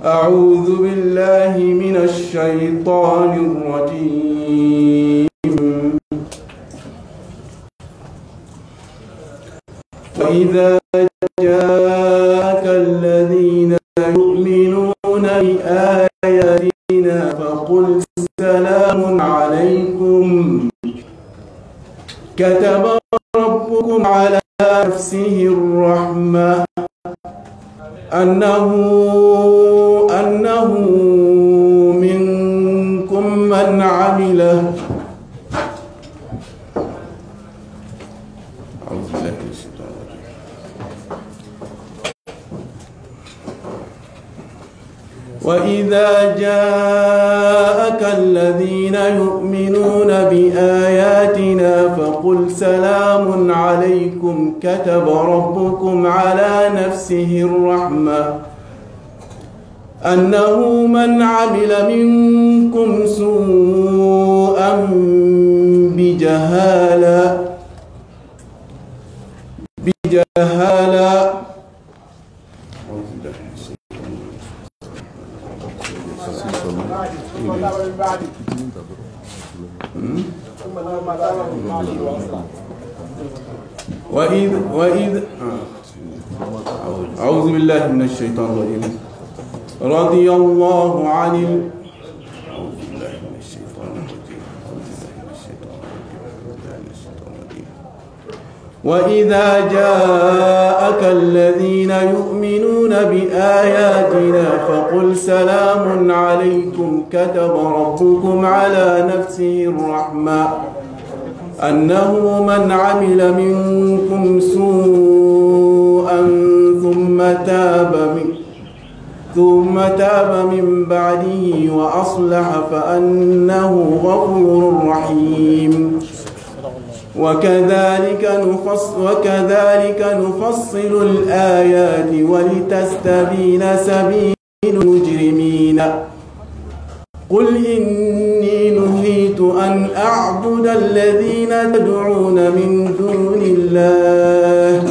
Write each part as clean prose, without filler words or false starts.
أعوذ بالله من الشيطان الرجيم. وإذا جاءك الذين يؤمنون بآياتنا فقل سلام عليكم كتب ربكم على نفسه الرحمة أنه منكم من عمل وإذا جاءك الذين يؤمنون بآياتنا فقل سلام عليكم كتب ربكم على نفسه الرحمة أنه من عمل منكم سوءا بجهالة أعوذ بالله من الشيطان الرجيم. رضي الله عن وإذا جاءك الذين يؤمنون بآياتنا فقل سلام عليكم كتب ربكم على نفسه الرحمة أنه من عمل منكم سوءا ثم تاب من بعده وأصلح فأنه غفور رحيم. وكذلك نفصل الآيات ولتستبين سبيل المجرمين. قل إني نهيت أن أعبد الذين تدعون من دون الله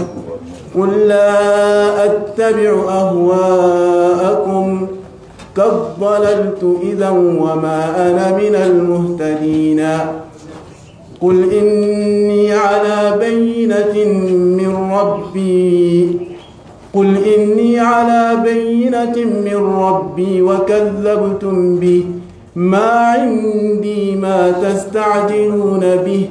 قل لا أتبع أهواءكم قد ضللت إذا وما أنا من المهتدين. قل إني على بينة من ربي وكذبتم به ما عندي ما تستعجلون به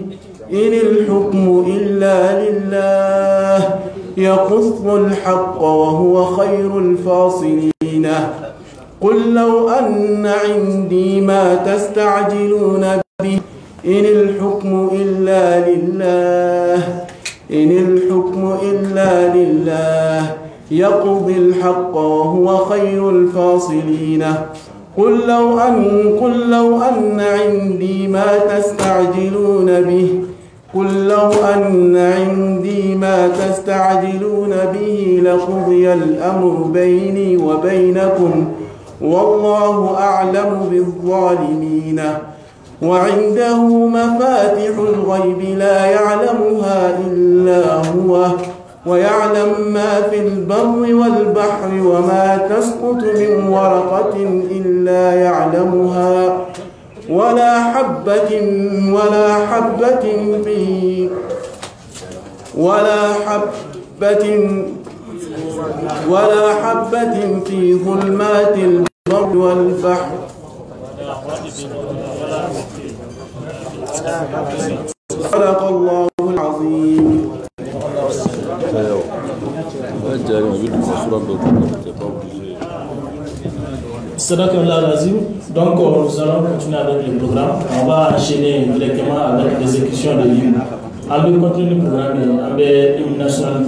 إن الحكم إلا لله يقص الحق وهو خير الفاصلين. قل لو أن عندي ما تستعجلون به إن الحكم إلا لله يقضي الحق وهو خير الفاصلين. قل لو أن عندي ما تستعجلون به لقضي الأمر بيني وبينكم والله أعلم بالظالمين. وعنده مفاتح الغيب لا يعلمها إلا هو ويعلم ما في البر والبحر وما تسقط من ورقة إلا يعلمها ولا حبة في ظلمات البر والبحر صدق الله العظيم. Donc nous allons continuer avec le programme. On va enchaîner directement avec l'exécution de l'hymne. On va continuer le programme avec l'hymne national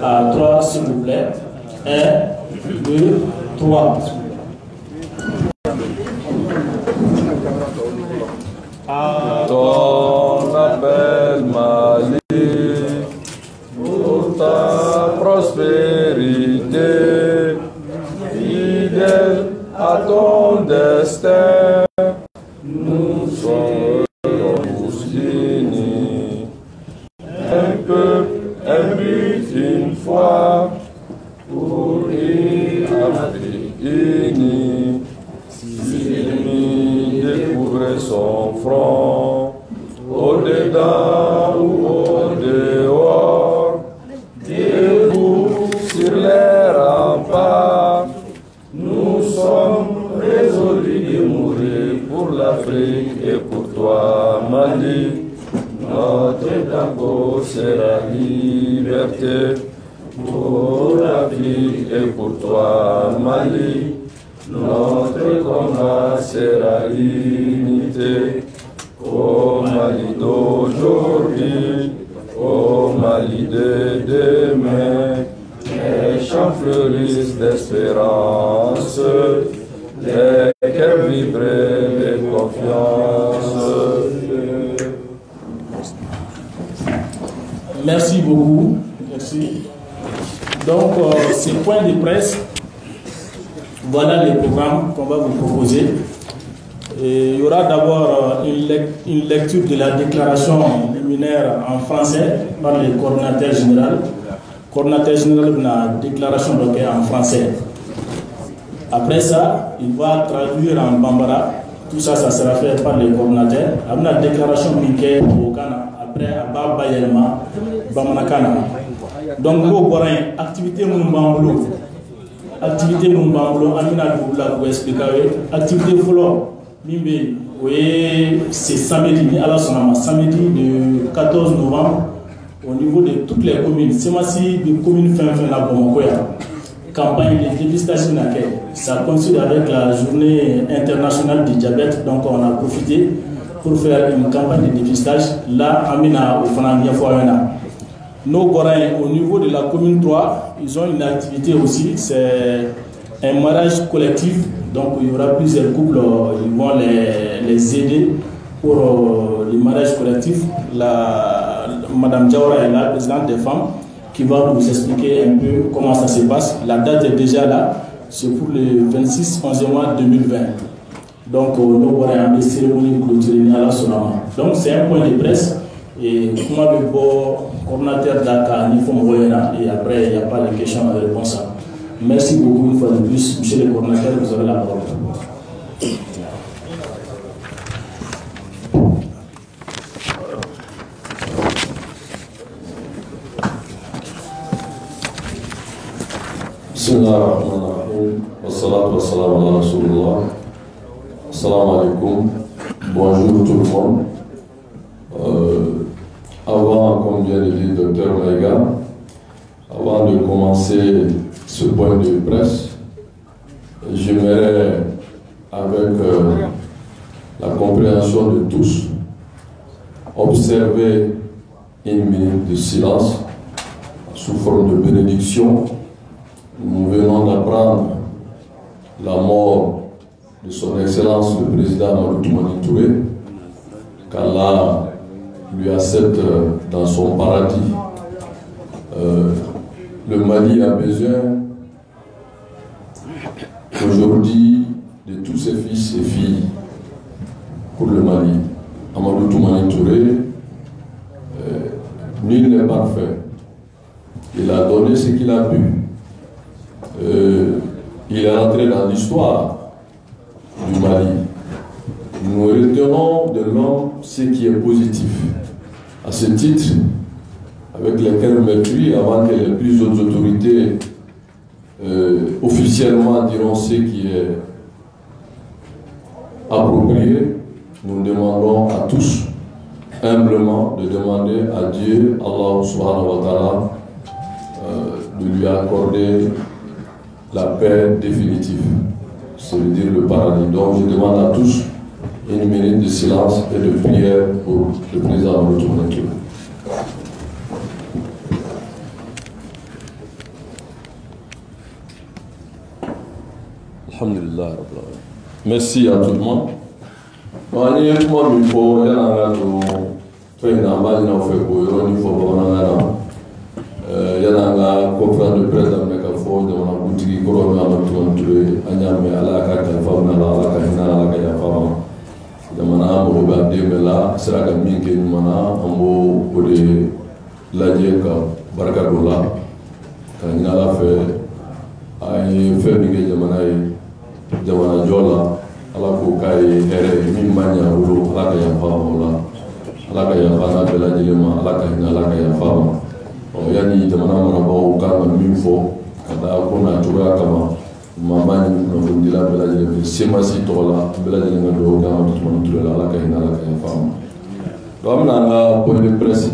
à 3 s'il vous plaît. 1, 2, 3. Ton appel Mali pour ta prospérité, fidèle à à ton destin, nous sommes tous unis. Un peuple, un but, une foi, pour une Afrique unie. S'il découvre son front, au-dedans ou au-dehors, debout sur les remparts, nous sommes résolus de mourir pour l'Afrique et pour toi, Mali. Notre drapeau, c'est la liberté pour l'Afrique et pour toi, Mali. Notre combat, c'est la unité. Au Mali d'aujourd'hui, au Mali de demain, les champs fleurissent d'espérance, les cœurs vibrent de confiance. Merci beaucoup. Merci. Donc, ces points de presse, voilà les programmes qu'on va vous proposer. Et il y aura d'abord une lecture de la déclaration liminaire en français par le coordinateur général. Le coordinateur général de la déclaration donc, en français. Après ça, il va traduire en bambara. Tout ça, ça sera fait par le coordinateur. Avec la déclaration Miké au Ghana. Après, à Baba Yelma, Bamanakana. Donc, vous aurez activité Moumbanglou. Activité Moumbanglou, Amina Doubla pour expliquer. Activité Folo. Oui, c'est samedi, samedi de 14 novembre, au niveau de toutes les communes. C'est aussi des communes fin la campagne de dépistage. Ça coïncide avec la journée internationale du diabète, donc on a profité pour faire une campagne de dépistage. Là, Amina au Fanandia Foyana. Nos Gorains, au niveau de la commune 3, ils ont une activité aussi, c'est un mariage collectif. Donc il y aura plusieurs couples, ils vont les aider pour le mariage collectif. Madame Diawara est la présidente des femmes qui va nous expliquer un peu comment ça se passe. La date est déjà là, c'est pour le 26-11 mois 2020. Donc nous aurons des cérémonies clôturées à la Sonama. Donc c'est un point de presse et comment le coordinateur d'ACA, et après il n'y a pas de questions et réponses. Merci beaucoup une fois de plus, monsieur le coordinateur, vous aurez la parole. Bismillahirrahmanirrahim. Wassalatu wassalamu ala rasulullah. Assalamu alaikum. Bonjour tout le monde. Avant, comme vient de dire le Dr Maïga, avant de commencer ce point de presse, j'aimerais, avec la compréhension de tous, observer une minute de silence sous forme de bénédiction. Nous venons d'apprendre la mort de son Excellence le président Mamadou Toumani Touré, qu'Allah lui accepte dans son paradis. Le Mali a besoin aujourd'hui de tous ses fils et filles pour le Mali. Amadou Toumani Touré, nul n'est parfait. Il a donné ce qu'il a pu. Il est entré dans l'histoire du Mali. Nous retenons de l'homme ce qui est positif. À ce titre, avec lesquels mépris, avant que les plus hautes autorités officiellement diront ce qui est approprié, nous demandons à tous humblement de demander à Dieu, Allah subhanahu wa ta'ala, de lui accorder la paix définitive, c'est-à-dire le paradis. Donc je demande à tous une minute de silence et de prière pour le président de notre équipe. Alhamdulillah. Merci à tout le monde. Conférence de presse fo de wana kuntigi koro me ala tuwan ture anyame ala ka kan fa na ala ka hina ala ka ya fa jamana mo ba de mela sira ka min ke mana ambo o de laje ka baraka dola ka hina la fe ay fe mi ke jamana jola ala ko kai ere min manya wuro ala ka ya fa wala ala ka ya fa na bela jilema ala ka hina ala ka ya fa yani jamana marabao kama minfo kada kuna tuga kama mamani na fundila bela jile sema si tola bela jile ngado kama tutuma tulela ala ka hina ala ka ya fama comme la point de presse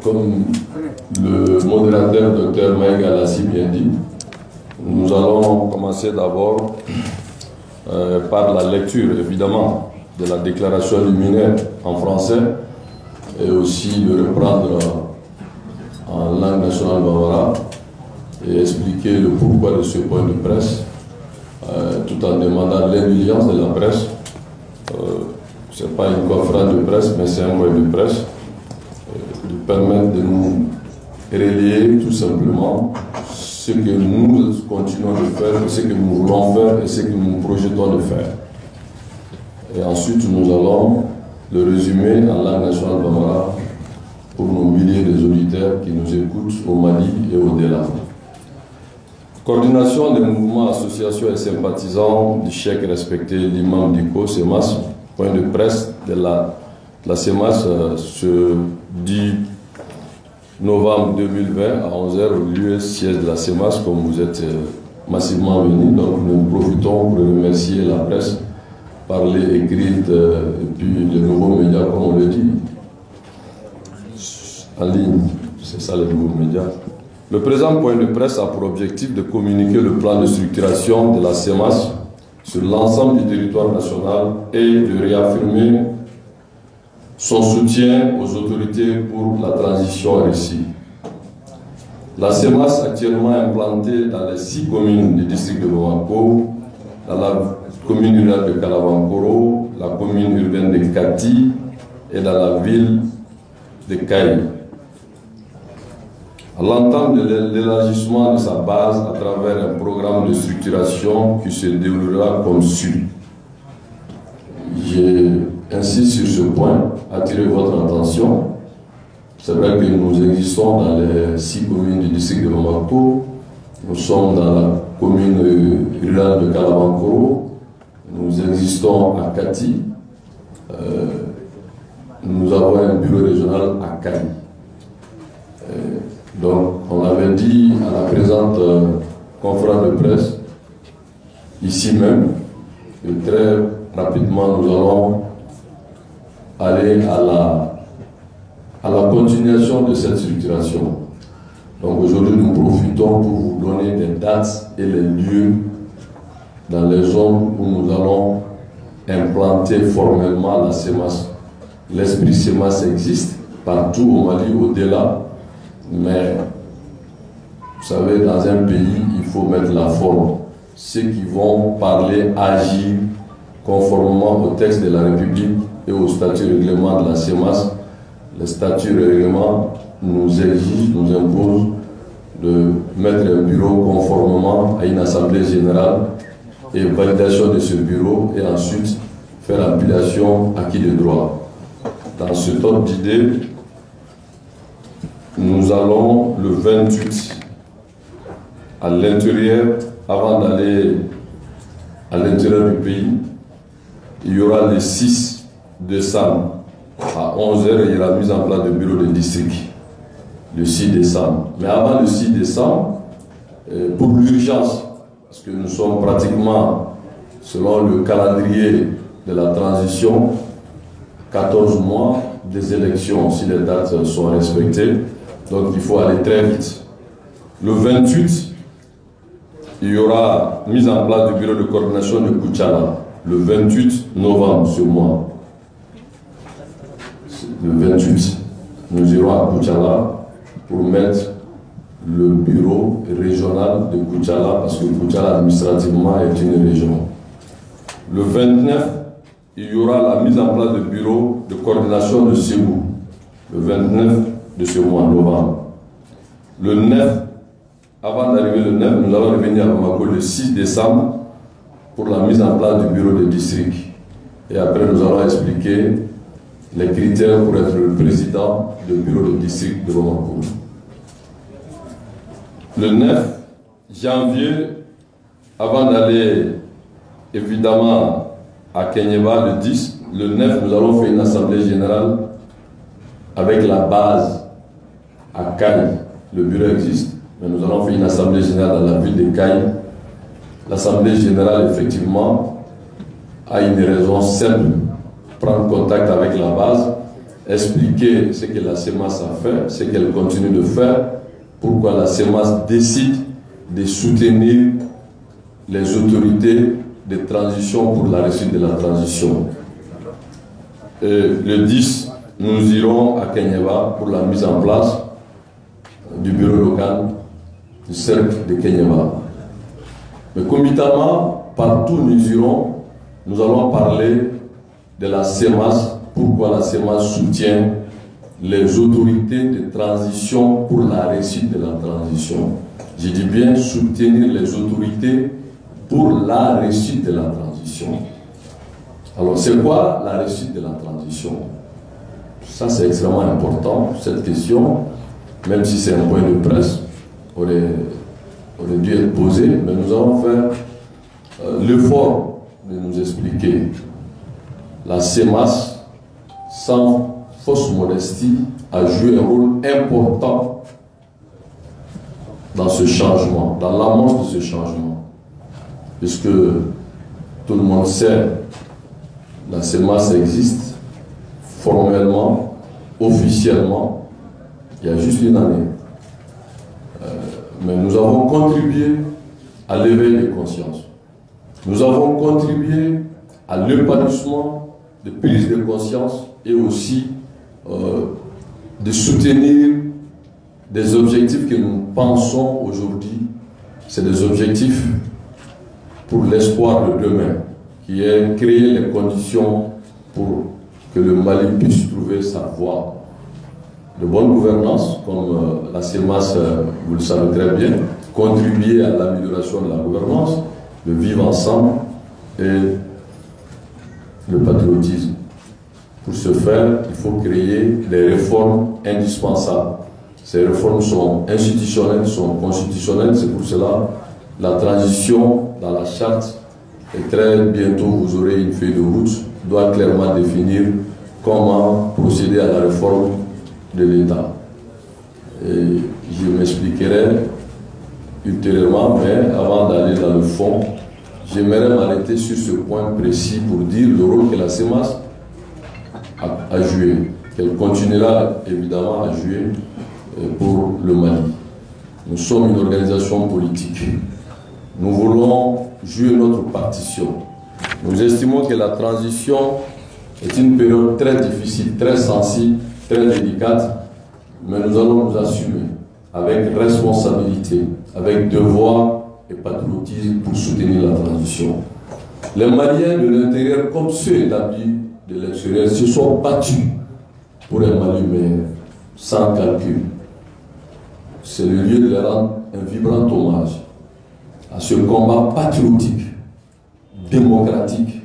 comme le modérateur Dr Maïga l'a si bien dit, nous allons commencer d'abord par la lecture évidemment de la déclaration liminaire en français et aussi le reprendre en langue nationale bambara et expliquer le pourquoi de ce point de presse, tout en demandant l'indulgence de la presse. Ce n'est pas une conférence de presse, mais c'est un point de presse, de permettre de nous relayer tout simplement ce que nous continuons de faire, ce que nous voulons faire et ce que nous projetons de faire. Et ensuite, nous allons le résumé en langue nationale bambara pour nos milliers d'auditeurs qui nous écoutent au Mali et au-delà. Coordination des mouvements, associations et sympathisants du cheikh respecté l'imam Diko Semas, point de presse de la Semas ce 10 novembre 2020 à 11h au lieu siège de la Semas, comme vous êtes massivement venus. Donc nous profitons pour remercier la presse, parler, écrite, et puis les nouveaux médias, comme on le dit, en ligne, c'est ça les nouveaux médias. Le présent point de presse a pour objectif de communiquer le plan de structuration de la CEMAS sur l'ensemble du territoire national et de réaffirmer son soutien aux autorités pour la transition réussie. La CEMAS, actuellement implantée dans les 6 communes du district de Bamako, dans la commune rurale de Kalavankoro, la commune urbaine de Kati et dans la ville de Kaï. À l'entente de l'élargissement de sa base à travers un programme de structuration qui se déroulera comme suit. J'ai ainsi sur ce point attiré votre attention. C'est vrai que nous existons dans les 6 communes du district de Bamako. Nous sommes dans la commune rurale de Kalavankoro. Nous existons à Kati. Nous avons un bureau régional à Kaï. Donc, on avait dit à la présente conférence de presse, ici même, que très rapidement nous allons aller à la continuation de cette structuration. Donc aujourd'hui, nous profitons pour vous donner des dates et les lieux dans les zones où nous allons implanter formellement la CEMAS. L'esprit CEMAS existe partout au Mali, au-delà, mais vous savez, dans un pays, il faut mettre la forme. Ceux qui vont parler, agir conformément au texte de la République et au statut règlement de la CEMAS, le statut règlement nous exige, nous impose de mettre un bureau conformément à une assemblée générale et validation de ce bureau et ensuite faire appellation acquis de droit. Dans ce ordre d'idée, nous allons le 28 à l'intérieur, avant d'aller à l'intérieur du pays, il y aura le 6 décembre à 11h, il y aura mise en place de bureau de district, le 6 décembre. Mais avant le 6 décembre, pour l'urgence, parce que nous sommes pratiquement, selon le calendrier de la transition, 14 mois des élections, si les dates sont respectées, donc il faut aller très vite. Le 28, il y aura mise en place du bureau de coordination de Koutchala, le 28 novembre ce mois. Le 28, nous irons à Koutchala pour mettre le bureau régional de Koutchala, parce que Koutchala administrativement est une région. Le 29, il y aura la mise en place du bureau de coordination de Ségou, le 29 de ce mois, novembre. Le 9, avant d'arriver le 9, nous allons revenir à Bamako le 6 décembre pour la mise en place du bureau de district. Et après, nous allons expliquer les critères pour être le président du bureau de district de Bamako. Le 9 janvier, avant d'aller évidemment à Kenyeba le 10, le 9, nous allons faire une assemblée générale avec la base à Kaye. Le bureau existe, mais nous allons faire une assemblée générale dans la ville de Kaye. L'assemblée générale, effectivement, a une raison simple: prendre contact avec la base, expliquer ce que la CEMAS a fait, ce qu'elle continue de faire, pourquoi la CEMAS décide de soutenir les autorités de transition pour la réussite de la transition. Et le 10, nous irons à Kenyeba pour la mise en place du bureau local du cercle de Kenyeba. Mais concomitamment, partout où nous irons, nous allons parler de la CEMAS, pourquoi la CEMAS soutient les autorités de transition pour la réussite de la transition. Je dis bien soutenir les autorités pour la réussite de la transition. Alors, c'est quoi la réussite de la transition? Ça, c'est extrêmement important, cette question, même si c'est un point de presse, aurait dû être posé, mais nous allons faire l'effort de nous expliquer. La CEMAS, sans fausse modestie, a joué un rôle important dans ce changement, dans l'amorce de ce changement. Puisque tout le monde sait, la CEMAS existe formellement, officiellement, il y a juste une année. Mais nous avons contribué à l'éveil des consciences. Nous avons contribué à l'épanouissement de prise de conscience et aussi de soutenir des objectifs que nous pensons aujourd'hui. C'est des objectifs pour l'espoir de demain, qui est créer les conditions pour que le Mali puisse trouver sa voie de bonne gouvernance, comme la CEMAS, vous le savez très bien, contribuer à l'amélioration de la gouvernance, le vivre ensemble et le patriotisme. Pour ce faire, il faut créer des réformes indispensables. Ces réformes sont institutionnelles, sont constitutionnelles, c'est pour cela la transition dans la charte, et très bientôt vous aurez une feuille de route, doit clairement définir comment procéder à la réforme de l'État. Et je m'expliquerai ultérieurement, mais avant d'aller dans le fond, j'aimerais m'arrêter sur ce point précis pour dire le rôle que la CEMAS a joué, qu'elle continuera évidemment à jouer pour le Mali. Nous sommes une organisation politique. Nous voulons jouer notre partition. Nous estimons que la transition est une période très difficile, très sensible, très délicate, mais nous allons nous assumer avec responsabilité, avec devoir et patriotisme pour soutenir la transition. Les Maliens de l'intérieur, comme ceux établis de l'extérieur, se sont battus pour un Mali meilleur, sans calcul. C'est le lieu de leur rendre un vibrant hommage à ce combat patriotique, démocratique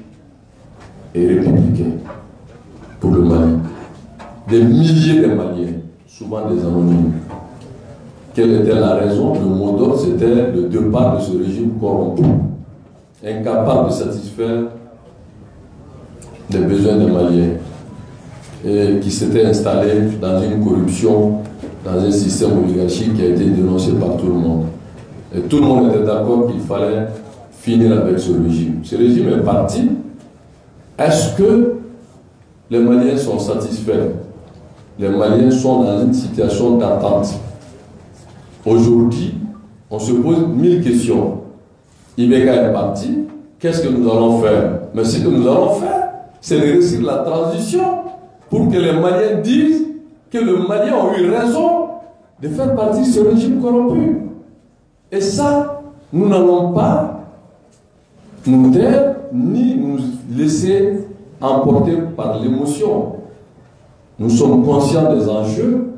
et républicain pour le Mali. Des milliers de Maliens, souvent des anonymes. Quelle était la raison? Le mot d'ordre, c'était le départ de ce régime corrompu, incapable de satisfaire les besoins des Maliens, et qui s'était installé dans une corruption, dans un système oligarchique qui a été dénoncé par tout le monde. Et tout le monde était d'accord qu'il fallait finir avec ce régime. Ce régime est parti. Est-ce que les Maliens sont satisfaits? Les Maliens sont dans une situation d'attente. Aujourd'hui, on se pose 1000 questions. Ibeka est parti. Qu'est-ce que nous allons faire? Mais ce que nous allons faire, c'est de réussir la transition pour que les Maliens disent que les Maliens ont eu raison de faire partie de ce régime corrompu. Et ça, nous n'allons pas nous taire ni nous laisser emporter par l'émotion. Nous sommes conscients des enjeux,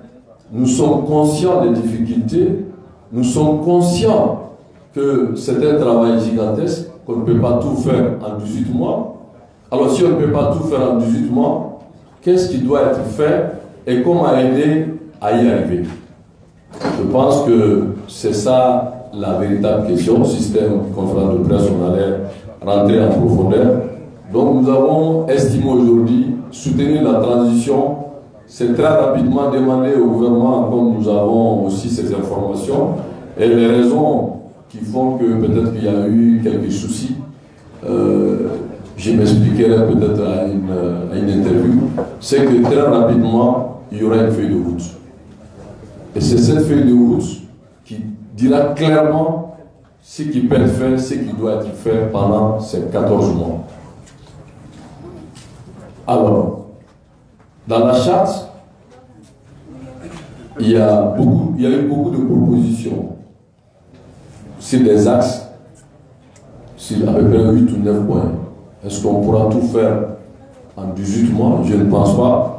nous sommes conscients des difficultés, nous sommes conscients que c'est un travail gigantesque, qu'on ne peut pas tout faire en 18 mois. Alors si on ne peut pas tout faire en 18 mois, qu'est-ce qui doit être fait et comment aider à y arriver? Je pense que c'est ça la véritable question. Système conférence de presse, on allait rentrer en profondeur. Donc nous avons estimé aujourd'hui soutenir la transition. C'est très rapidement demandé au gouvernement, comme nous avons aussi ces informations, et les raisons qui font que peut-être qu'il y a eu quelques soucis. Je m'expliquerai peut-être à une interview. C'est que très rapidement, il y aura une feuille de route. Et c'est cette feuille de route qui dira clairement ce qui peut être fait, ce qui doit être fait pendant ces 14 mois. Alors, dans la charte, il y a eu beaucoup de propositions sur des axes, sur à peu près 8 ou 9 points. Est-ce qu'on pourra tout faire en 18 mois? Je ne pense pas.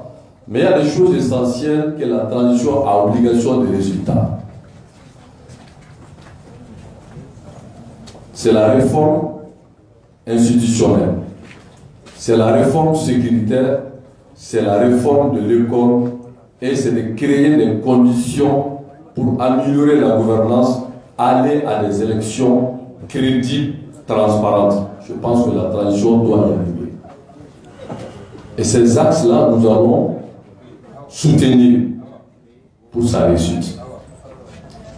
Mais il y a des choses essentielles que la transition a obligation de résultat. C'est la réforme institutionnelle, c'est la réforme sécuritaire, c'est la réforme de l'école et c'est de créer des conditions pour améliorer la gouvernance, aller à des élections crédibles, transparentes. Je pense que la transition doit y arriver. Et ces axes-là, nous allons soutenir pour sa réussite.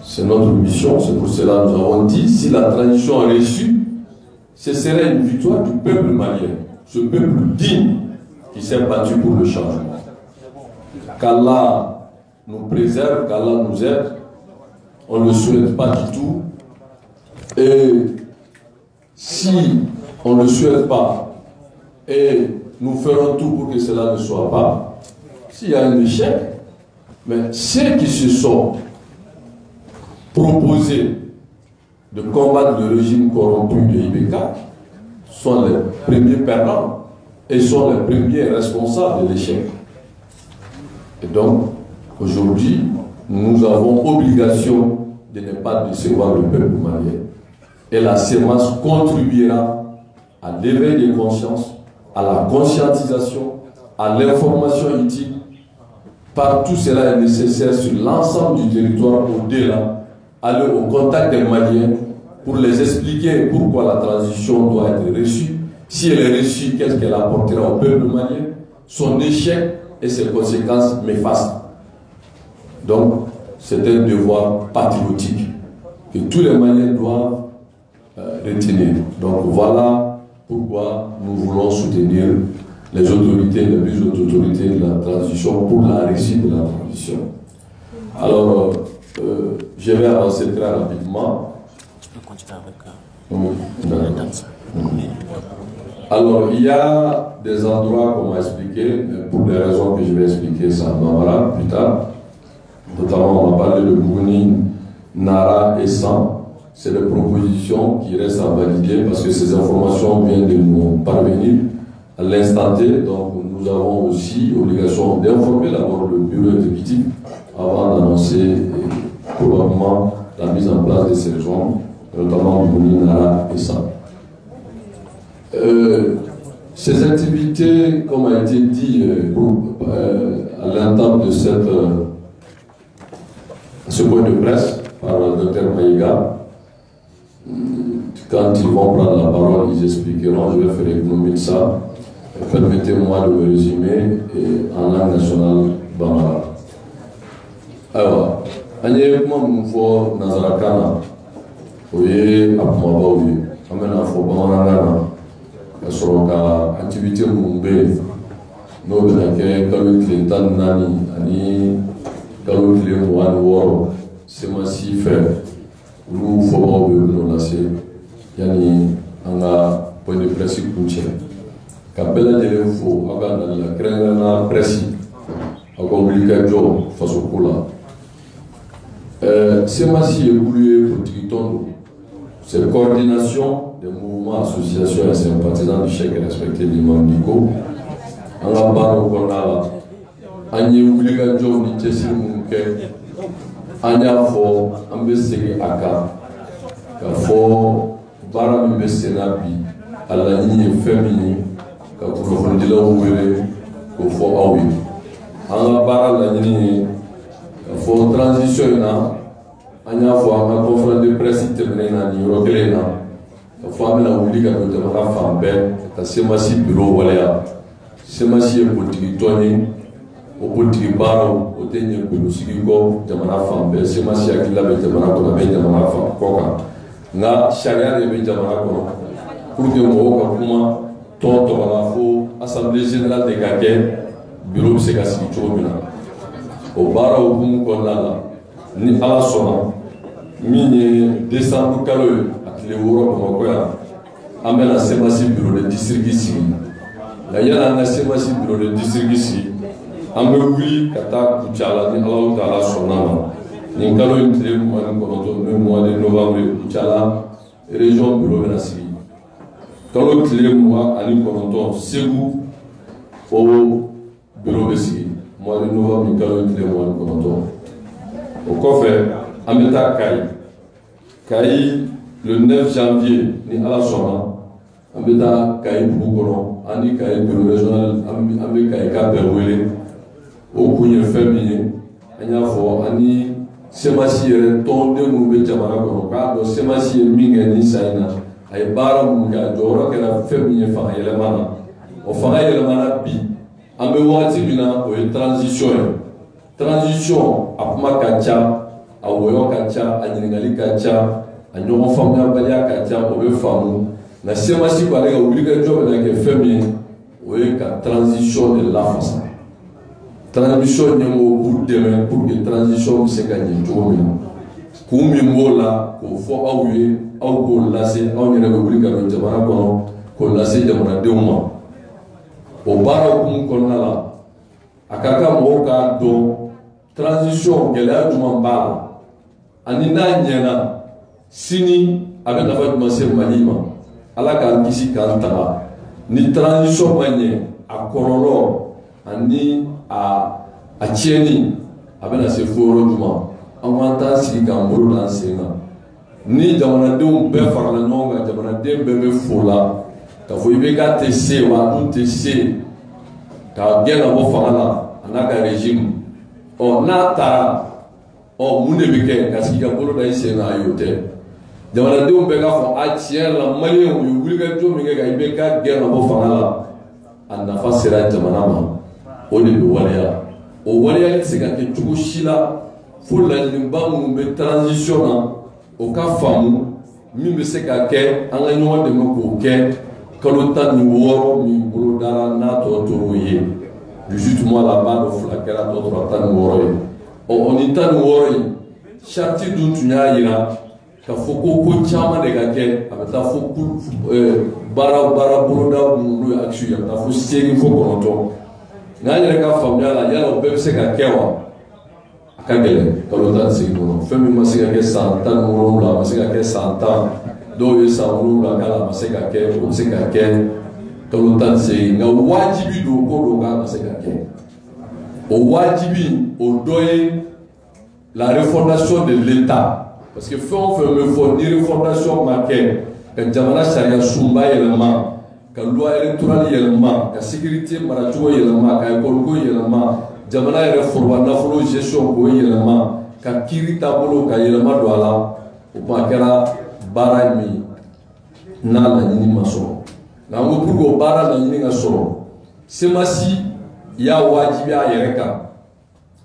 C'est notre mission, c'est pour cela que nous avons dit, si la transition est réussie, ce serait une victoire du peuple malien, ce peuple digne qui s'est battu pour le changement. Qu'Allah nous préserve, qu'Allah nous aide, on ne le souhaite pas du tout. Et si on ne le souhaite pas, et nous ferons tout pour que cela ne soit pas, s'il y a un échec, mais ceux qui se sont proposés de combattre le régime corrompu de IBK sont les premiers perdants et sont les premiers responsables de l'échec. Et donc, aujourd'hui, nous avons obligation de ne pas décevoir le peuple malien. Et la sémence contribuera à l'éveil des consciences, à la conscientisation, à l'information utile. Partout cela est nécessaire sur l'ensemble du territoire au-delà, aller au contact des Maliens pour les expliquer pourquoi la transition doit être reçue. Si elle est reçue, qu'est-ce qu'elle apportera au peuple malien, son échec et ses conséquences néfastes. Donc, c'est un devoir patriotique que tous les Maliens doivent retenir. Donc voilà pourquoi nous voulons soutenir les autorités, les plus hautes autorités de la transition pour la réussite de la transition. Alors, je vais avancer très rapidement. Tu peux continuer avec la danse. Alors, il y a des endroits qu'on m'a expliqué, pour des raisons que je vais expliquer ça à plus tard. Notamment, on a parlé de Bouni, Nara et San. C'est des propositions qui restent à valider parce que ces informations viennent de nous parvenir à l'instant T. Donc, nous avons aussi obligation d'informer d'abord le bureau exécutif avant d'annoncer probablement la mise en place de ces zones, notamment Bouni, Nara et San. Ces activités, comme a été dit à l'entame de ce point de presse par le Dr Maïga, quand ils vont prendre la parole, ils expliqueront, je vais faire économie de ça. Permettez-moi de me résumer en langue nationale bambara. Alors, agnèquement nous faut Nazarakana, oui, Apmaba, oui, amena faut Bamarangana. Parce que l'activité Mumbe, nous avons fait Tan Nani, Ani, Kalokle Mouan Woro, c'est massif, nous faut nous lancer. Yani, on a point de presse coutier. Capella de l'info, on a la création presse, on a communiqué face au coula. C'est massif évolué pour Titon. C'est la coordination des mouvements, associations et sympathisants du chèque respecté l'imam Nico. On a parlé au Konala. On a eu l'obligation de tester an y'a fɔ an bɛ segin a kan k'a fɔ baara min bɛ sen na bi a laɲini ye fɛn min ye ka kunnafonidilaw wele k'o fɔ aw ye an ka baara laɲini ye ka fɔ transition in na an y'a fɔ an ka conférence de presse tɛmɛnen na nin yɔrɔ kelen na ka fɔ an bɛna wuli ka don jamana fan bɛɛ ka semasi bureau waleya semasi ye politiki tɔn ye o politiki baaraw o tɛ ɲɛ bolo sigi kɔ jamana fan bɛɛ semasi hakilila bɛ jamana kɔnɔ a bɛ jamana kɔ kan nka sariya de bɛ jamana kɔnɔ pour que mɔgɔw ka kuma tɔn tɔgɔ la fo assemblée générale de ka kɛ bureau bɛ se ka sigi cogo min na o baaraw hukumu kɔnɔna la ni ala sɔnna min ye décembre kalo ye a tile 6 Bamakɔ yan an bɛna semasi bureau de district sigi nka yanni an ka semasi bureau de district sigi an bɛ wuli ka taa Kucala ni Alahu Taala sɔnna ma nin kalo in tile 29 n'o ye mois de novembre ye Kucala région bureau bɛna sigi kalo tile 29 Segu o bureau bɛ sigi mois de novembre kalo tile 29 o kɔfɛ an bɛ taa Kayi le 9 janvier ni ala sɔnna an bɛ taa Kayi dugu kɔnɔ an ni Kayi bureau régional an bɛ Kayi ka bɛɛ wele o kun ye fɛn min ye an y'a fɔ an ni semasi yɛrɛ tɔnden minnu bɛ jamana kɔnɔ k'a dɔn semasi ye min kɛ nin san in na a ye baara minnu kɛ a jɔyɔrɔ kɛra fɛn min ye fanga yɛlɛma na o fanga yɛlɛmana bi an bɛ wagati min na o ye transition ye transition a kuma ka ca a wɔyɔ ka ca a ɲininkali ka ca a ɲɔgɔn faamuyabaliya ka ca o bɛ faamu nka semasi b'ale ka wulikajɔ bɛna kɛ fɛn min ye o ye ka transition de lafasa transition ɲɛmɔgɔw b'u dɛmɛ pour que transition bɛ se ka ɲɛ cogo min na kun min b'o la k'o fɔ aw ye aw k'o lase aw yɛrɛ bɛ wuli ka don jamana kɔnɔ k'o lase jamanadenw ma o baara hukumu kɔnɔna la a ka kan mɔgɔw k'a dɔn transition gɛlɛya jumɛn b'a la ani n'a ɲɛna sini a bɛ nafa jumɛn se Mali ma ala k'an kisi k'an tanga ni transition ma ɲɛ a kɔlɔlɔ ani a tiɲɛni a bɛna se fo yɔrɔ jumɛn an k'an t'an sigi k'an bolo d'an sen kan ni jamanadenw bɛɛ farala ɲɔgɔn kan jamanaden bɛɛ bɛ fo la k'a fɔ IBK tɛ se wa a dun tɛ se ka gɛn ka bɔ fanga la a n'a ka régime n'a taara mun de bɛ kɛ ka sigi ka bolo da i sen kan a y'o tɛ jamanadenw bɛɛ k'a fɔ a tiɲɛ la maliyɛnw u ye wulikajɔ min kɛ ka IBK gɛn ka bɔ fanga la a nafa sera jamana ma o de bɛ waleya o waleya tɛ se ka kɛ cogo si la fo laɲiniba minnu bɛ transition na o ka faamu min bɛ se ka kɛ an ka ɲɔgɔn dɛmɛ k'o kɛ kalo 16 min bolo dara n'a tɔ tor'o ye 18 mois la b'a dɔn 2 kɛra tɔ tora 16 ye o ni 16 in charte dun tun y'a yira ka fɔ ko caman de ka kɛ a bɛ taa fo baara boloda minnu n'o ye action ye a bɛ taa fo 8 fo 9 nka an yɛrɛ ka faamuya la yala o bɛɛ bɛ se ka kɛ wa a ka gɛlɛn kalo 18 kɔnɔ fɛn min ma se ka kɛ san 17 a ma se ka kɛ san 10 dɔw ye san 7 k'a la a ma se ka kɛ o bɛ se ka kɛ kalo 18 nka wajibi don ko dɔ k'a ma se ka kɛ o wajibi o dɔ ye la refondation de l'État parce que fɛn o fɛn bɛ fɔ ni refondation ma kɛ ka jamana sariya sunba yɛlɛma ka loi électorale yɛlɛma ka sécurité maracogo yɛlɛma ka école ko yɛlɛma jamana yɛrɛ foroba nafolo gestion k'o yɛlɛma ka kiiri taabolo ka yɛlɛma don a la o kuma kɛra baara min n'a laɲini ma sɔrɔ nka an ko pour que o baara laɲini ka sɔrɔ semasi y'a wajibi a yɛrɛ kan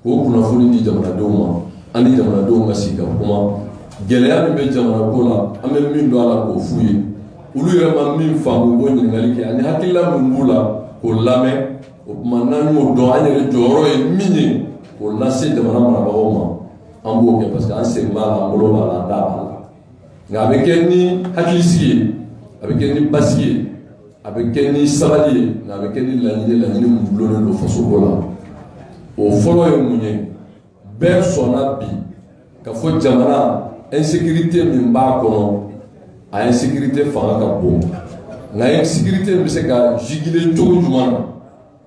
k'o kunnafoni di jamanadenw ma an ni jamanadenw ka sigi ka kuma gɛlɛya min bɛ jamana ko la an bɛ min don a la k'o f'u ye olu yɛrɛ ma min faamu k'o ɲininkali kɛ ani hakilila min b'u la k'o lamɛn o kuma n'an y'o dɔn an yɛrɛ jɔyɔrɔ ye min ye k'o lase jamana marabagaw ma an b'o kɛ parce que an sen b'a la an bolo b'a la an da b'a la nka a bɛ kɛ ni hakilisigi ye a bɛ kɛ ni basigi ye a bɛ kɛ ni sabali ye nka a bɛ kɛ ni laɲini min gulonnen don fasoko la o fɔlɔ ye mun ye bɛɛ sɔnna bi ka fɔ jamana insécurité min b'a kɔnɔ a insécurité fanga ka bon nka insécurité bɛ se ka jigile cogo jumɛn na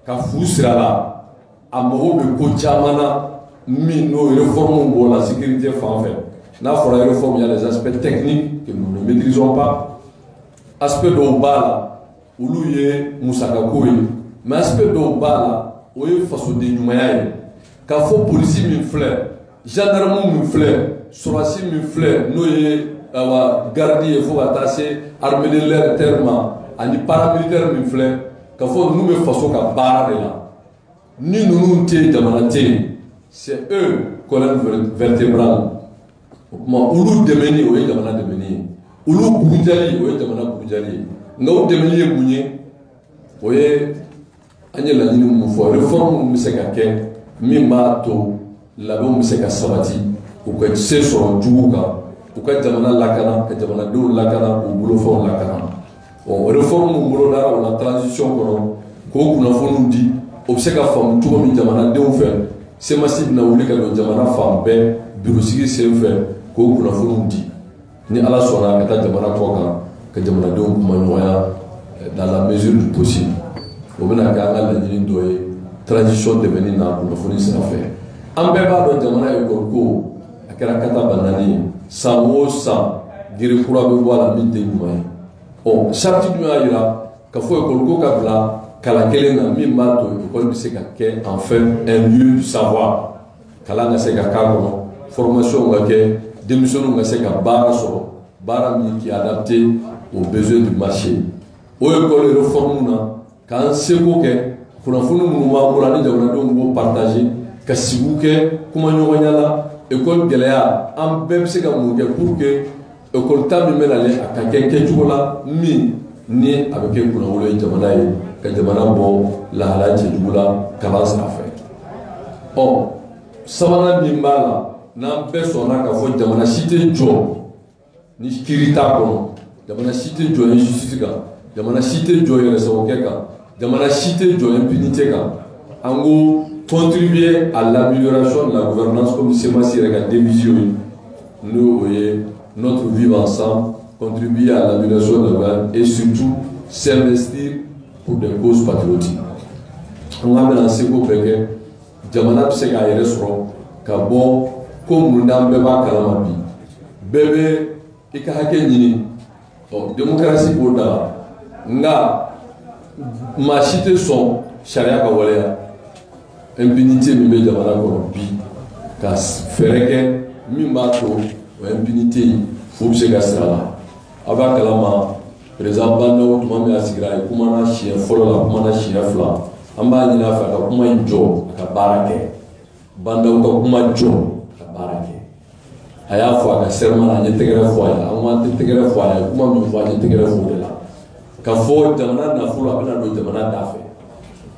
ka fu sira la a mago bɛ ko caman na nos réformes pour la sécurité française. N'a pas la réforme, il y a des aspects techniques que nous ne maîtrisons pas. Aspect de bala, où il y a Moussaka Koué, mais aspect de bala, où il y a façon de Noumaï. Quand faut policier me fleur, gendarme me fleur, souracien me fleur, nous y garder, il faut attacher, armée de l'air tellement, ani paramilitaire me fleur, quand faut nous me façon qu'à barrer là. Ni nous t'es demandé, c'est eux, colonne vertébrale. Ulu demeni, oui, demanda demeni. Ulu boudjali, oui, demanda boudjali. Nous demeni bougné, oui, agnel la ligne nous faut réforme, monsieur Kaké. Mimato labo museka sabati uko seso njuga uko jamana lakana ke jamana do lakana u bulo fo lakana o reforme mulo dara o la transition kono ko kuna fo ndi obseka fam tuko mi jamana de fe c'est massif na wuli ka do jamana fam be biro sigi se fe ko kuna fo ndi ni ala sona ka jamana ko ka jamana de kuma nyoya dans la mesure du possible o bena ka ala ni doye transition devenue na pour fournir ça fait en beba do jamana e korko akara kata banani sawo sa dire kura be wala mi de mai o charte du ayira ka fo e korko ka bla kala kelen na mi mato e ko bi se ka ke en fait un lieu du savoir kala na se ka ka ko formation ga ke démission ga se ka bara so bara mi qui adapté aux besoins du marché o e ko le réforme na kan se ko ke kunnafoni minnu b'an bolo ani jamanadenw b'o partager ka sigiw kɛ kuma ɲɔgɔnya la école gɛlɛya an bɛɛ bɛ se ka mun kɛ pour que école ta min bɛ nalen a ka kɛ kɛcogo la min ni a bɛ kɛ kunnawolo ye jamana ye ka jamana bɔ lahala cɛjugu la kalan sira fɛ ɔ sabanan min b'a la n'an bɛɛ sɔnna k'a fɔ jamana si tɛ jɔ ni kiiri t'a kɔnɔ jamana si tɛ jɔ injustice kan jamana si tɛ jɔ yɛrɛsagokɛ kan jamana si tɛ jɔ impunité kan an ko contribuer à l'amélioration de la gouvernance comme Semasi yɛrɛ ka dévision ye n'o ye notre vivre ensemble contribuer à l'amélioration de la gouvernance et surtout s'investir pour des causes patriotiques an ka bɛna seko bɛɛ kɛ jamana bɛ se k'a yɛrɛ sɔrɔ ka bɔ ko mun n'an bɛɛ b'a kalama bi bɛɛ bɛ i ka hakɛ ɲini ɔ démocratie b'o da la nka maa si tɛ sɔn sariya ka waleya impunité min bɛ jamana kɔnɔ bi ka fɛɛrɛ kɛ min b'a to o impunité fo bɛ se ka sira la a b'a kalama président Bandaw tuma min a sigira a ye kumana siɲɛ fɔlɔ la a kumana siɲɛ fila an b'a ɲini a fɛ a ka kuma in jɔ a ka baara kɛ Bandaw ka kuma jɔ a ka baara kɛ a y'a fɔ a ka serment na an ye tɛgɛrɛ fɔ a ye an ko an tɛ tɛgɛrɛ fɔ a ye kuma min fɔ an ye tɛgɛrɛ fɔ o de la ka fɔ jamana nafolo a bɛna don jamana da fɛ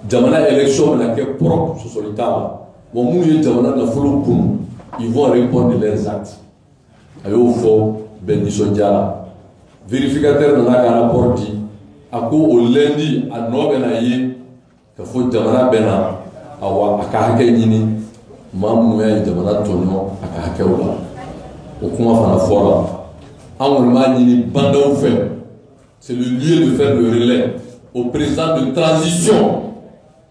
jamana élection bɛna kɛ propre sɔsɔli t'a la wa minnu ye jamana nafolo kunu ils vont répondre de leurs actes a y'o fɔ bɛɛ nisɔndiyara vérificateur nana ka rapport di a ko o lundi a nɔ bɛna ye ka fɔ jamana bɛna awa a ka hakɛ ɲini maa minnu y'a ye jamana tɔɲɔ a ka hakɛw la o kuma fana fɔra an kɔni b'a ɲini Bandaw fɛ. C'est le lieu de faire le relais au président de transition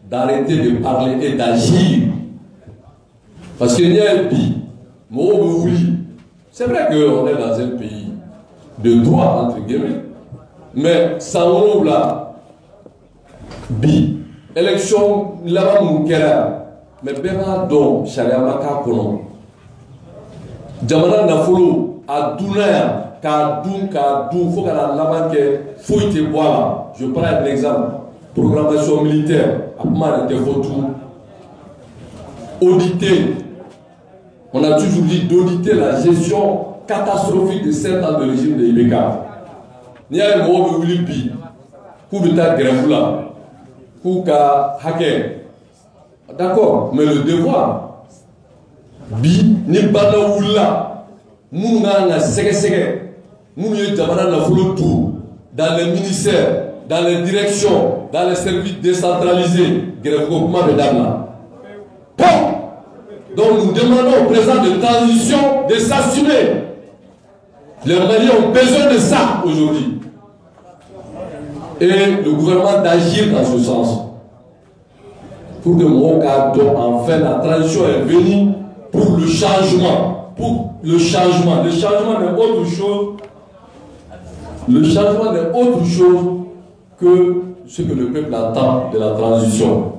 d'arrêter de parler et d'agir. Parce qu'il y a un pays, c'est vrai qu'on est dans un pays de droit, entre guillemets, mais ça on là, bi, élection, là-bas, mon cœur, mais bien donc, charia maka kono. Jamana nafolo, a dunaya, k'a dun fo kana laban kɛ foyi tɛ bɔ a la. Je prends un exemple, programmation militaire a kuma de tɛ fɔ tout. Auditer, on a toujours dit d'auditer la gestion catastrophique de 7 ans de régime de IBK. N'i y'a ye mɔgɔw bɛ wuli bi k'u bɛ taa grève la k'u ka hakɛ, d'accord, mais le devoir bi ni Bandaw wulila minnu kan ka sɛgɛsɛgɛ nous dans les ministères, dans les directions, dans les services décentralisés, donc nous demandons au président de transition de s'assumer. Les Maliens ont besoin de ça aujourd'hui. Et le gouvernement d'agir dans ce sens. Pour que mon cas, enfin la transition est venue, pour le changement. Pour le changement. Le changement n'est autre chose. Le changement n'est autre chose que ce que le peuple attend de la transition.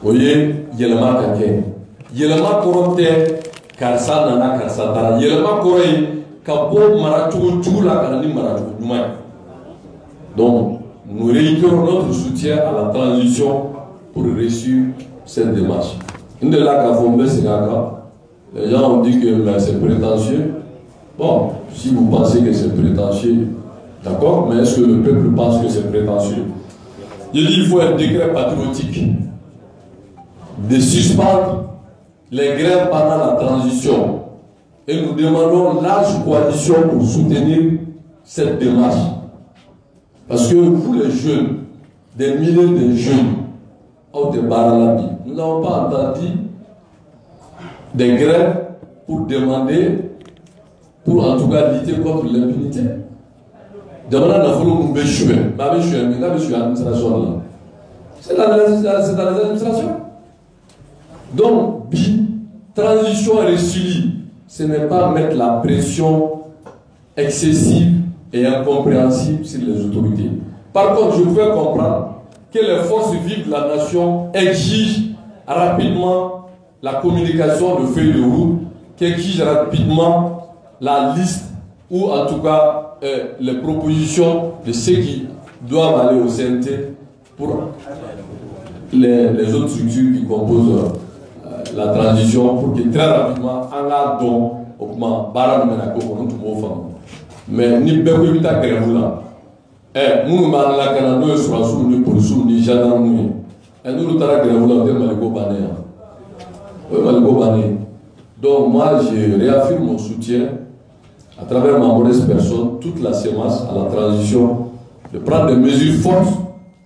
Vous voyez, yelema kake. Yelema korote karsa nana karsa tara. Yelema koroye kabo marachugu chula kanani marachugu numai. Donc, nous réitérons notre soutien à la transition pour réussir cette démarche. Une de la Kafombe Segaka, les gens ont dit que c'est prétentieux. Bon, si vous pensez que c'est prétentieux, d'accord, mais est-ce que le peuple pense que c'est prétentieux? Il dit qu'il faut un décret patriotique de suspendre les grèves pendant la transition. Et nous demandons large coalition pour soutenir cette démarche. Parce que vous les jeunes, des milliers de jeunes, nous n'avons pas entendu des grèves pour demander, pour en tout cas lutter contre l'impunité. C'est dans les administrations. Donc, transition réussie, ce n'est pas mettre la pression excessive et incompréhensible sur les autorités. Par contre, je veux comprendre que les forces vives de la nation exigent rapidement la communication de feuilles de route, qui exigent rapidement la liste ou en tout cas les propositions de ceux qui doivent aller au CNT pour les autres structures qui composent la transition, pour que très rapidement, en la don, mais ni bébé qui t'a grève là. Nous nous la Canada sur ni police ni gendarmerie. Et nous nous avons grève là de Maliko Bané. Donc moi je réaffirme mon soutien à travers ma modeste personne, toute la CEMAS à la transition, de prendre des mesures fortes,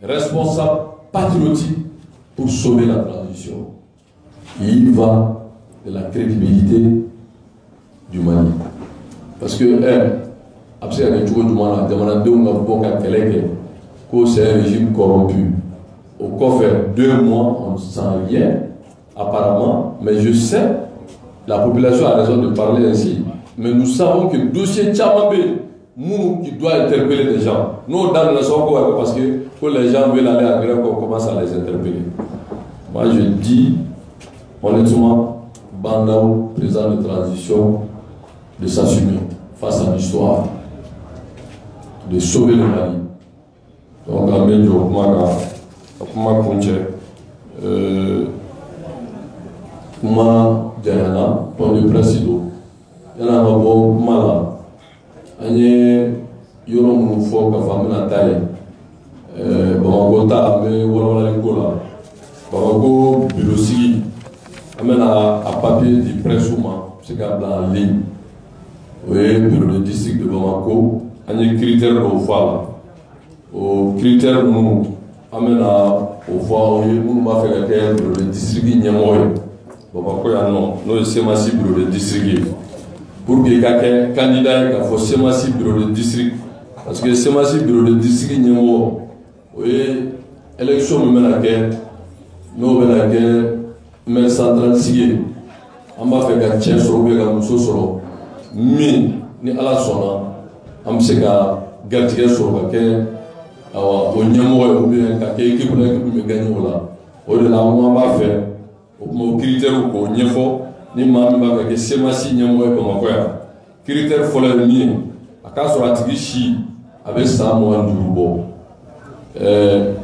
responsables, patriotiques pour sauver la transition. Il va de la crédibilité du Mali. Parce que c'est un régime corrompu. Au coffre 2 mois, on ne sent rien, apparemment, mais je sais, la population a raison de parler ainsi. Mais nous savons que le dossier Tchamabé, nous qui doit interpeller les gens, nous dans le Soko, parce que les gens veulent aller à grève, on commence à les interpeller. Moi je dis, honnêtement, Bandao, président de transition, de s'assumer face à l'histoire, de sauver le Mali. Donc, Amélie Kuma Kunche, Kuma Diana, pour le président, il y a un bon malin. Il y a un fort qui a fait un taille. Bamagota, mais voilà, Bamago, Bilosi, amène à papier du pressement, c'est qu'à en ligne. Oui, bureau de district de Bamako, il y a des critères au foie. Aux critères, nous amène au foie, nous m'a fait le bureau de district de Niamoy. Bamako, nous sommes assis bureau de district. Pour que quelqu'un candidat ait fait Semasi bureau de district. Parce que Semasi bureau de district, Niamoy, oui, élection, nous menons à guerre. Nous menons à guerre, mais 136. On va faire un tiers sur le Gamousso. Mais ni ala sona am se ka gartige so ka ke awa o nyamo o bien ka ke équipe la équipe me gagner la o de la on va faire o mo critère ko nyefo ni ma mi ba ka semasi nyamo ko ma ko ya critère fo la mi aka so atigi shi avec ça mo ndubo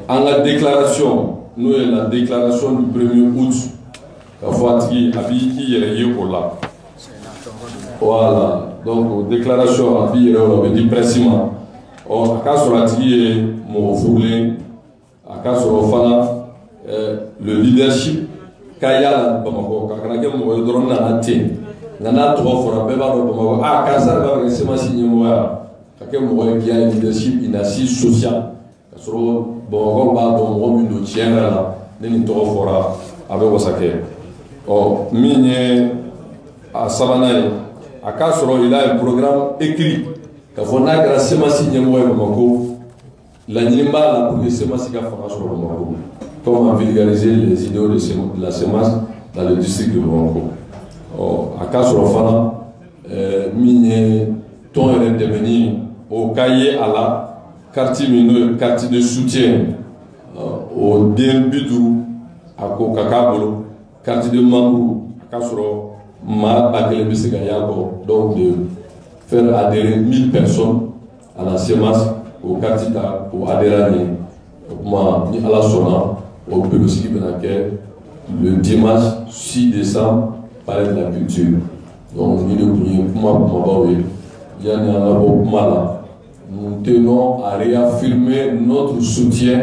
en la déclaration nous la déclaration du 1er août ka fo atigi abi ki yere yeko la. Voilà, donc déclaration à vie, on avait dit précisément. À cas sur la tige, mon foulé, à cas sur le leadership, Kaya, Bamako, Kakanake, mon drone n'a été. Nana, trois fois, Bamako, ah, Kazar, c'est ma signe, moi, Kakem, moi, qui a un leadership, une assise sociale. Kasoro, Bamako, pardon, mon une tient là, n'est trois fois, avec Osake. Oh, mine à Savanaï. À Kassoro, il a un programme écrit. Quand on a grâce à Semasi Niamoy Bamako, la Nimba la pour que Semasi Gafara sur Bamako. Comment vulgariser les idéaux de la Semas dans le district de Bamako. a ka sɔrɔ fana min ye tɔn yɛrɛ dɛmɛni o ka ye a la carte min n'o ye carte de soutien o den 50 a ko ka k'a bolo carte de membre a ka sɔrɔ maa 1000 bɛ se ka y'a kɔ donc de faire adhérer 1000 personnes à la CEMAS au carte ta o adhérer ni o kuma ni Ala sɔnna o bureau sigi bɛna kɛ le dimanche 6 décembre palais de la culture. Donc ni de kun ye kuma kumabaw ye yanni an ka bɔ kuma la nous tenons à réaffirmer notre soutien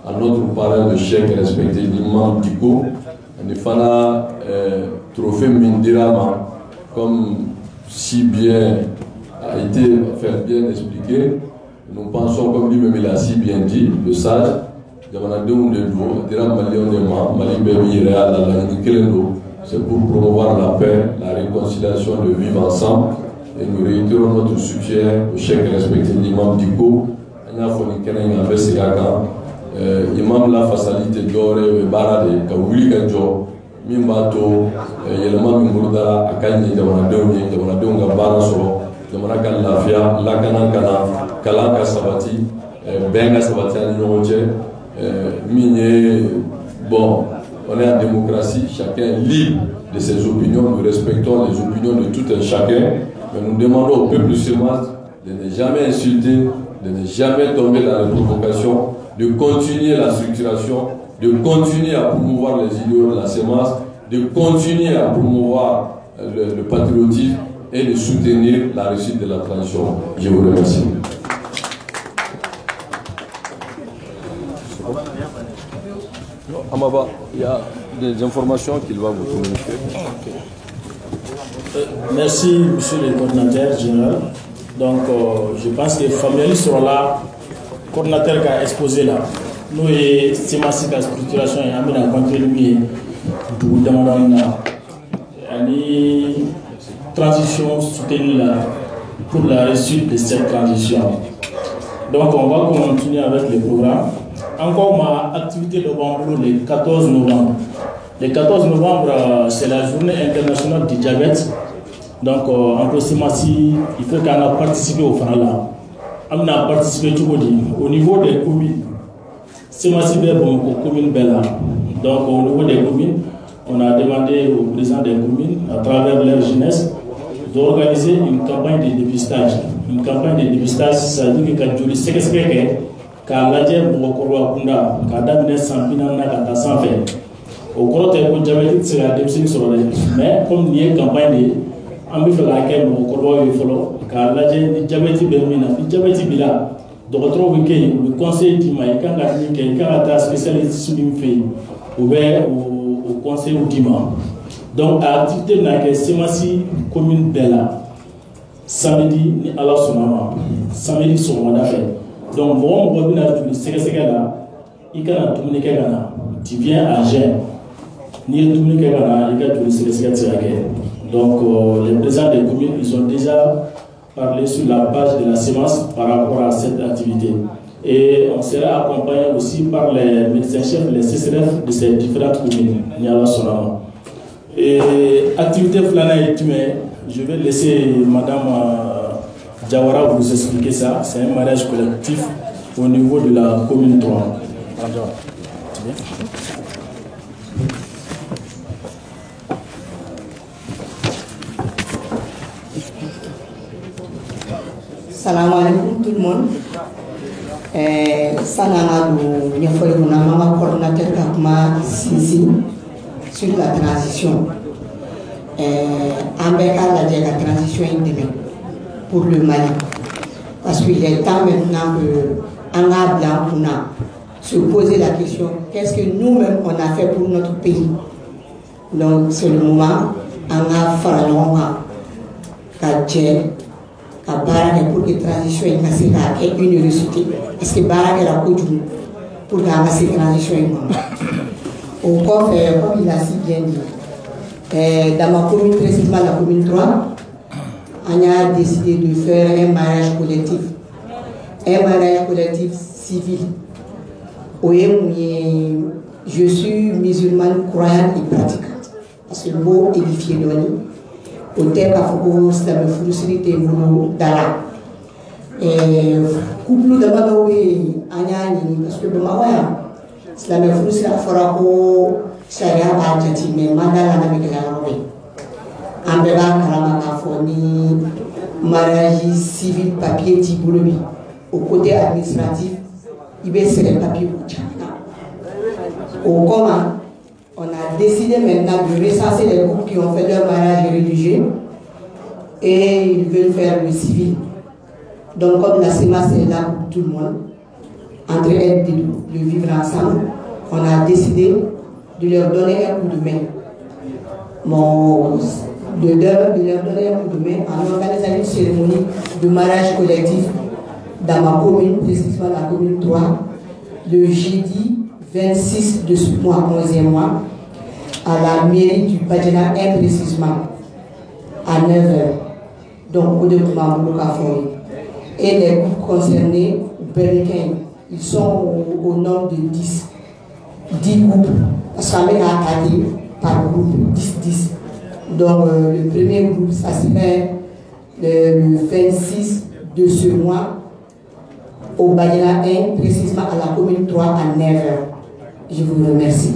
à notre parrain de chèque respecté l'imam Diko ani fana trophée min dira ma comme si bien a été bien expliqué. Nous pensons, comme lui-même il a si bien dit, le sage, c'est pour promouvoir la paix, la réconciliation, le vivre ensemble. Et nous réitérons notre soutien au chèque respecté de l'imam Diko. Imam la facilité d'ore bara de Kawili Kanjo, Mimbato, Yelama Mimurda, Akani, Jamanadeon Gabara Soro. Jamana ka lafiya lakana kana kalan ka sabati bɛn ka sabati ani ɲɔgɔn cɛ min ye bon on est en démocratie, chacun est libre de ses opinions, nous respectons les opinions de tout un chacun, mais nous demandons au peuple CEMAS de ne jamais insulter, de ne jamais tomber dans la provocation, de continuer la structuration, de continuer à promouvoir les idéaux de la CEMAS, de continuer à promouvoir le patriotisme et de soutenir la réussite de la transition. Je vous remercie. Amaba, il y a des informations qu'il va vous communiquer. Merci, monsieur le coordinateur général. Donc, je pense que Famiali sera là, coordinateur qui a exposé là. Nous, c'est ma structuration et Amina contribué du Damadana. Transition soutenue pour la réussite de cette transition. Donc on va continuer avec le programme. Encore ma activité de Bamboulou le 14 novembre. Le 14 novembre, c'est la journée internationale du diabète. Donc en Prostimasi, il faut qu'on a participé au Fanala. On a participé au niveau des communes. C'est ma commune Bella. Donc au niveau des communes, on a demandé au président des communes, à travers leur jeunesse, d'organiser une campagne de dépistage. Une campagne de dépistage, ça veut dire que quand tu sais que c'est quand la diable au Koroa Kunda, quand Damien Sampina n'a qu'à s'en faire. Au Koroa, il diabète, c'est la dépistage sur le mais comme il y a une campagne, on fait laquelle au Koroa, il faut quand la diabète, il diabète, là. De retrouver le conseil d'Ima, quand il y a spécialiste sur une fille, ouvert au conseil d'Ima. Donc, l'activité de la CEMASI commune Bella, samedi, ni Allah Sonama, samedi sur mon affaire. Donc, bon, on va venir là, il y a tout le monde tu viens à Gênes, ni tout le monde il y a tout le donc, les présidents des communes, ils ont déjà parlé sur la page de la CEMAS par rapport à cette activité. Et on sera accompagné aussi par les médecins-chefs, les CCRF de ces différentes communes, ni Allah Sonama. Et activité Flana et Tumé, je vais laisser Madame Diawara vous expliquer ça. C'est un mariage collectif au niveau de la commune 3. Salam alaikum tout le monde. Salam alaikum, coordinateur Kakma Sisi sur la transition. La transition est pour le Mali. Parce qu'il est temps maintenant qu'en blanc on a se poser la question, qu'est-ce que nous-mêmes on a fait pour notre pays? Donc c'est le moment, on a fait pour que la transition ait une réussite. Parce que Barak est la pour que la transition est au corps, comme il a si bien dit, dans ma commune, précisément la commune 3, on a décidé de faire un mariage collectif. Un mariage collectif civil. Je suis musulmane, croyante et pratiquante. Parce que le mot édifié donné, au terme afro c'est la frustrité mono dala et couple de magawe anyani parce que bamawa c'est la frustrité fora ko sharia ba jati mais mandala na bikala robe ambe ba karama ka foni mariage civil papier tibolobi au côté administratif il va se les papiers pour Tchana. Au commun, on a décidé maintenant de recenser les couples qui ont fait leur mariage religieux et ils veulent faire le civil. Donc comme la CEMAS est là pour tout le monde, entre elles de vivre ensemble, on a décidé de leur donner un coup de main. De leur donner un coup de main en organisant une cérémonie de mariage collectif dans ma commune, précisément la commune 3, le jeudi 26 de ce mois, 11e mois, à la mairie du Badjana, précisément, à 9h. Donc, au développement Bouloukafoy. Et les groupes concernés, ils sont au nombre de 10. 10 groupes. Parce qu'on a accadé par groupe, 10. Donc, le premier groupe, ça serait le 26 de ce mois, au Badjana 1, précisément à la commune 3 à 9h. Je vous remercie.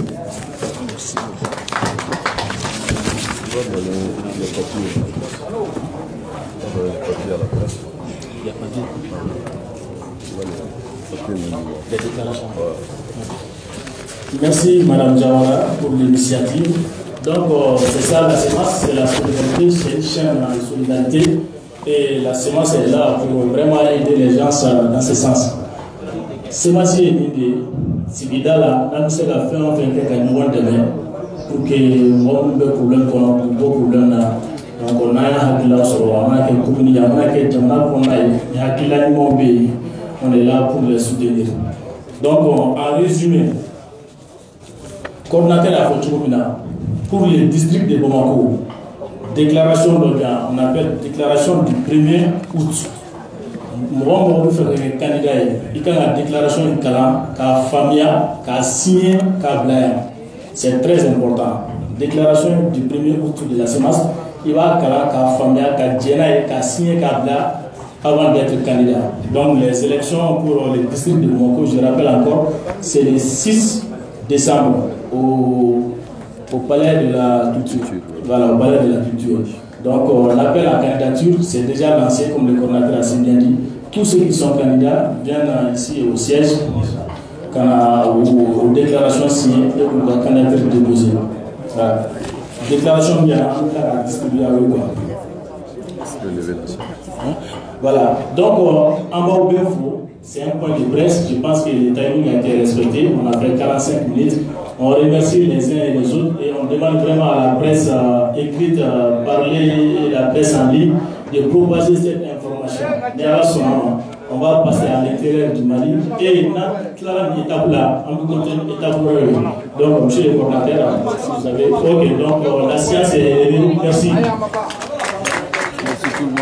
Merci Madame Diawara pour l'initiative. Donc c'est ça la CEMAS, c'est la solidarité, c'est une chaîne de solidarité. Et la CEMAS est là pour vraiment aider les gens dans ce sens. CEMAS est l'idée, si Bidala, nous sommes fait un peu demain pour que moi, je problème qu'on a, pour problème là. Donc on a un hakila sur on a quelques communes, on a quelques jamana qu'on a, il y a hakila immobilier, on est là pour les soutenir. Donc en résumé, coordinateur à Fochoukoumina, pour les districts de Bamako, déclaration d'organe, on appelle déclaration du 1er août. Moi, je vais faire un candidat. Il y a une déclaration de Kalam, qu'a famille, qu'a signé, qu'a blaya. C'est très important. Déclaration du 1er août de la CEMAS, il va Kalam, qu'a famille, qu'a djena, qu'a signé, qu'a blaya avant d'être candidat. Donc les élections pour les districts de Moko, je rappelle encore, c'est le 6 décembre au palais de la culture. Voilà, au palais de la culture. Donc l'appel à candidature, c'est déjà lancé comme le coordinateur a bien dit. Tous ceux qui sont candidats viennent ici au siège aux déclarations signées et pour la candidature déposée. Voilà. Déclaration bien à distribuer à eux. Voilà. Donc en bas au Béfou, c'est un point de presse. Je pense que le timing a été respecté. On a fait 45 minutes. On remercie les uns et les autres et on demande vraiment à la presse écrite, parler, la presse en ligne, de propager cette information. On va passer à l'intérieur du Mali et notre étape là, on va continuer l'étape. Donc, monsieur le coordinateur, vous avez. Ok, donc la science est élevée. Merci. Merci tout le monde.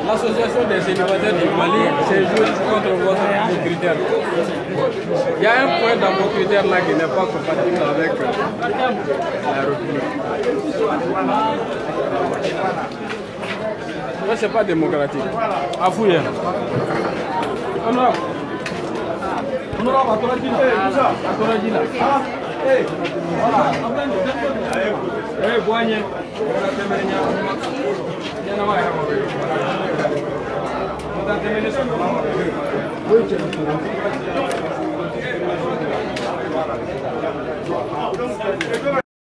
L'association des innovateurs du Mali s'est jouée contre vos critères. Il y a un point dans vos critères là qui n'est pas compatible avec la République. Ce n'est pas démocratique. À fouiller. Honorable, à ton avis, à ton avis là. Voilà.